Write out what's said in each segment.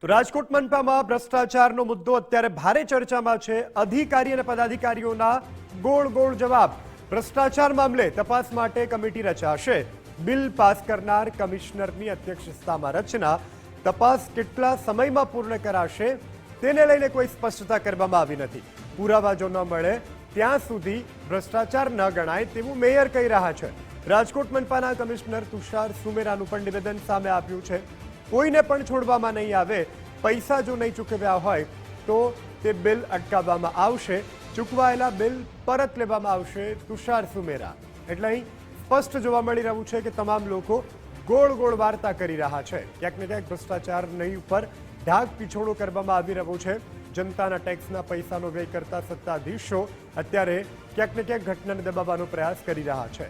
તો રાજકોટ મનપામાં ભ્રષ્ટાચારનો મુદ્દો અત્યારે ભારે ચર્ચામાં છે। અધિકારી અને પદાધિકારીઓના ગોળ જવાબ। ભ્રષ્ટાચાર મામલે તપાસ માટે કમિટી રચાશે। બિલ પાસ કરનાર કમિશનરની અધ્યક્ષતામાં રચના। તપાસ કેટલા સમયમાં પૂર્ણ કરાશે તેને લઈને કોઈ સ્પષ્ટતા કરવામાં આવી નથી। પુરાવા જો ન મળે ત્યાં સુધી ભ્રષ્ટાચાર ન ગણાય તેવું મેયર કહી રહ્યા છે। રાજકોટ મનપાના કમિશનર તુષાર સુમેરાનું પણ નિવેદન સામે આવ્યું છે। કોઈને પણ છોડવામાં નહીં આવે। પૈસા જો નહીં ચૂકવ્યા હોય તો તે બિલ અટકાવવામાં આવશે। ચૂકવાયેલા બિલ પરત લેવામાં આવશે। તુષાર સુમેરા એટલે અહીં સ્પષ્ટ જોવા મળી રહ્યું છે કે તમામ લોકો ગોળ વાર્તા કરી રહ્યા છે। ક્યાંક ને ક્યાંક ભ્રષ્ટાચાર નહીં ઉપર ઢાક પીછોડો કરવામાં આવી રહ્યો છે। જનતાના ટેક્સના પૈસાનો વ્યય કરતા સત્તાધીશો અત્યારે ક્યાંક ને ક્યાંક ઘટનાને દબાવવાનો પ્રયાસ કરી રહ્યા છે।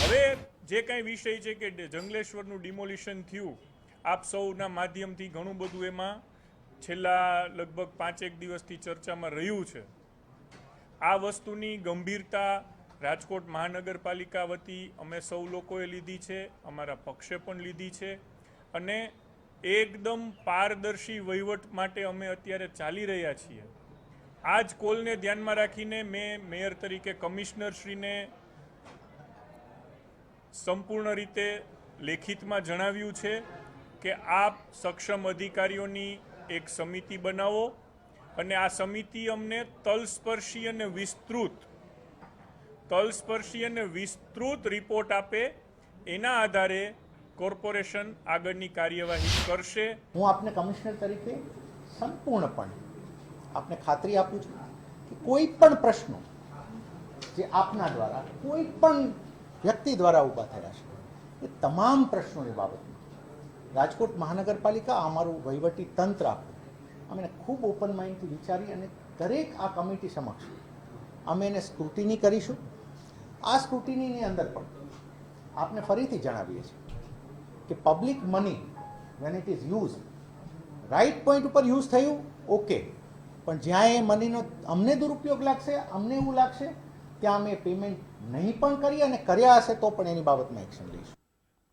હવે જે કંઈ વિષય છે કે જંગલેશ્વરનું ડિમોલિશન થયું, આપ સૌના માધ્યમથી ઘણું બધું એમાં છેલ્લા લગભગ 5-1 દિવસથી ચર્ચામાં રહ્યું છે। આ વસ્તુની ગંભીરતા રાજકોટ મહાનગરપાલિકા વતી અમે સૌ લોકોએ લીધી છે, અમારા પક્ષે પણ લીધી છે અને એકદમ પારદર્શી વહીવટ માટે અમે અત્યારે ચાલી રહ્યા છીએ। આ જ કોલને ધ્યાનમાં રાખીને મેં મેયર તરીકે કમિશનરશ્રીને સંપૂર્ણ રીતે લેખિતમાં જણાવ્યું છે કે આપ સક્ષમ અધિકારીઓની એક સમિતિ બનાવો અને આ સમિતિ અમને તલસ્પર્શી અને વિસ્તૃત રિપોર્ટ આપે। એના આધારે કોર્પોરેશન આગળની કાર્યવાહી કરશે। હું આપને કમિશનર તરીકે સંપૂર્ણપણે આપને ખાતરી આપું છું કે કોઈ પણ પ્રશ્નો જે આપના દ્વારા કોઈ પણ વ્યક્તિ દ્વારા ઊભા થયા છે એ તમામ પ્રશ્નોની બાબતમાં રાજકોટ મહાનગરપાલિકા અમારું વહીવટી તંત્ર અમે ખૂબ ઓપન માઇન્ડથી વિચારી અને દરેક આ કમિટી સમક્ષ અમે એને સ્ક્રુટિની કરીશું। આ સ્ક્રુટિનીની અંદર પણ આપને ફરીથી જણાવીએ છીએ કે public money when it is use right point ઉપર યુઝ થયું ઓકે, પણ જ્યાં એ મનીનો અમને દુરુપયોગ લાગશે, અમને એવું લાગશે ત્યાં અમે પેમેન્ટ નહીં પણ કરીએ અને કર્યા હશે તો પણ એની બાબતમાં એક્શન લઈશું।